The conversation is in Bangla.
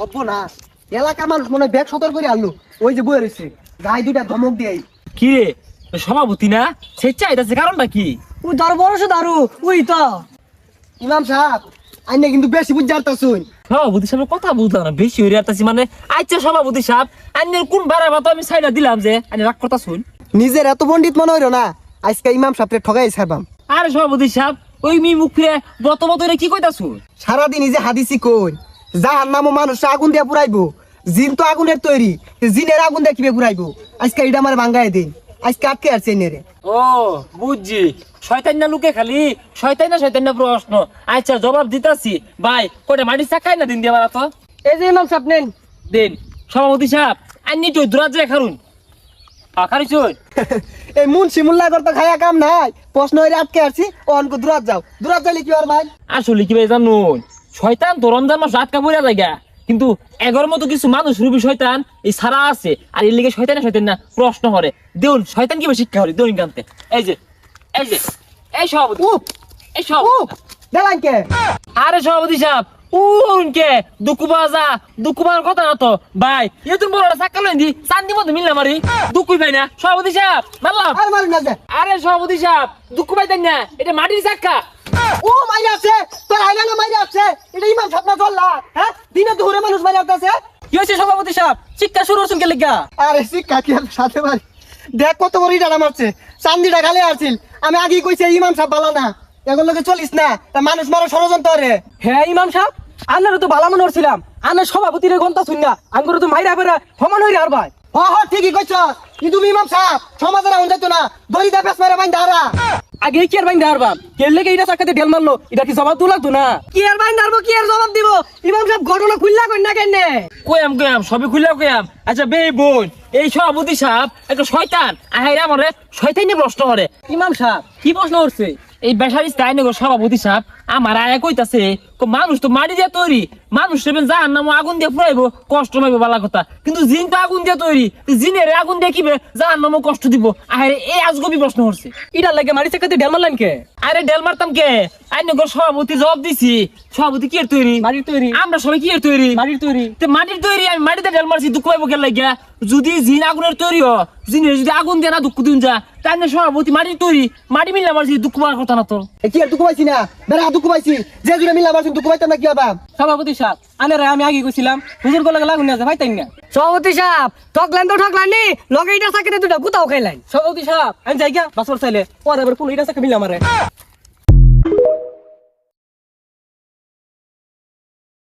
অব্ব না এলাকার মানুষ মনে ব্যাগ সতর্ক করে আনলো ওই যে বয়ে রয়েছে গায়ে দুইটা ধমক দিয়ে কি রে সভাপতি না স্বেচ্ছা আইতাছে কারণটা কি? ওই দারু বড় দারু ওই তো ইমাম সাহেব আইনে কিন্তু বেশি বুঝতে পারতাছুন। সভাপতি সাহেব কথা বলতাম না বেশি হয়ে আসতেছি মানে আচ্ছা সভাপতি সাহেব আইনের কোন ভাড়া ভাত আমি সাইডা দিলাম যে আইনে রাগ করতা শুন নিজের এত পণ্ডিত মনে হইল না আজকে ইমাম সাহেবকে ঠগাই ছাড়বাম। আরে সভাপতি সাহেব ওই মি মুখ ফিরে বত কি কইতাছু? সারাদিন এই যে হাদিসি কই যাহার নামও মানুষ আগুন দিয়ে পুরাইবো, জিন তো আগুনের তৈরি, জিনের আগুন দিয়ে কিভাবে পুরাইবো? আজকে এটা আমার ভাঙ্গাই দিন, আজকে আটকে আসছে নেরে। ও বুঝছি শয়তান না লুকে খালি শয়তান না প্রশ্ন। আচ্ছা জবাব দিতাছি ভাই কয়টা মাটি চাকাই না দিন দিয়ে মারা তো এই যে ইমাম সাহেব নেন দিন। সভাপতি সাহেব আইনি তো দূরাত যায় খারুন খারিছুন এই মুন্সি মুল্লা করতে খায়া কাম নাই, প্রশ্ন হইলে আটকে আসছি অনকো দূরাত যাও, দূরাত যাইলে কি আর ভাই? আসলে কি ভাই জানুন শয়তান তো রমজান মাস আটকা পড়া জায়গা কিন্তু এগর মতো কিছু মানুষ রূপী শয়তান এই সারা আছে আর এর লিগে শয়তান না প্রশ্ন করে দেউন শয়তান কিভাবে শিক্ষা হরে দেউন কানতে এই যে এই সভাপতি এই সভাপতি দেলান কে? আরে সভাপতি সাহেব উনকে দুকুবার কথা না তো ভাই এ তুমি বড় চাক্কা লইন্দি চান্দি মতো মিললাম আরে দুকুই ভাই না সভাপতি সাহেব মারলাম। আর মারুন না যে। আরে সভাপতি সাহেব দুকু ভাই দেন না এটা মাটির চাক্কা। ও মাইরা আছে তোর আইনা না মাইরা আছে, এটা ইমাম সাহেব না চললা? হ্যাঁ দিনে দুপুরে মানুষ মাইরা আছে। কি হয়েছে সভাপতি সাহেব শিক্ষা শুরু হচ্ছেন কে লিখা? আরে শিক্ষা কি আর সাথে ভাই দেখ কত বড় ইটা মারছে, চান্দিটা গালে আসছিল। আমি আগেই কইছি ইমাম সাহেব ভালো না, এগুলো লোকে চলিস না, তা মানুষ মারা ষড়যন্ত্র রে। হ্যাঁ ইমাম সাহেব আনারও তো ভালো মনে হচ্ছিলাম, আনার সভাপতির গন্তা শুন না আঙ্গুর তো মাইরা বেড়া সমান হইরে আর ভাই। হ হ ঠিকই কইছ, কিন্তু ইমাম সাহেব সমাজের আউন যাইতো না, দড়িটা পেছ মারা বাইন্দা হারা। আগে কি আর বাইন্দা হারবাম কে লেগে এটা চাকাতে ঢেল মারলো এটা কি জবাব তো লাগতো না? কি আর বাইন্দা হারবো কি আর জবাব দিব? ইমাম সাহেব ঘটনা খুললা কই না কেনে? কয়াম সবই খুলে কয়াম। আচ্ছা বে বোন এই সভাপতি সাহেব একটা শয়তান আহাইরা আমারে শয়তানি প্রশ্ন করে। ইমাম সাহেব কি প্রশ্ন করছে? এই বেসারি স্থায়ী নগর সভাপতি সাহেব আমার আয়া কইতাছে মানুষ তো মাটি দিয়ে তৈরি, মানুষ যার নাম আগুন দিয়ে ফুরাইবো কষ্ট পাইবো বালা কথা, কিন্তু জিন তো আগুন দিয়ে তৈরি, জিনের আগুন দিয়ে কিবে যার নামও কষ্ট দিব। আরে এই আজগবি প্রশ্ন করছে। ইটার লাগে মারি চাকাতে ঢেল মারলেন কে? আরে ডেল মারতাম কে আইনগর সভাপতি জবাব দিছি। সভাপতি কি এর তৈরি? মাটির তৈরি। আমরা সবাই কি এর তৈরি? মাটির তৈরি। মাটির তৈরি আমি মাটিতে ঢেল মারছি দুঃখ পাইবো কে লাগিয়া? যদি জিন আগুনের তৈরি হ জিনের যদি আগুন দিয়ে না দুঃখ দিন যা তাই না সভাপতি মাটির তৈরি, মাটি মিললে মারছি দুঃখ পাওয়ার কথা না তো। কি আর দুঃখ পাইছি না, বেড়া দুঃখ পাইছি, যে জুড়ে মিলা মারছি দুঃখ পাইতাম না কি হবা? সভাপতি সাহেব আনারে আমি আগে কইছিলাম হুজুর গলা লাগুন না ভাই তাই না। সভাপতি সাহেব ঠকলেন তো ঠকলানি লগে ইটা চাকাতে দুটা গুতাও খাইলেন। সভাপতি সাহেব আমি যাই গিয়া বাসর চাইলে পরে আবার কোন ইটা চাকা মিলা মারে।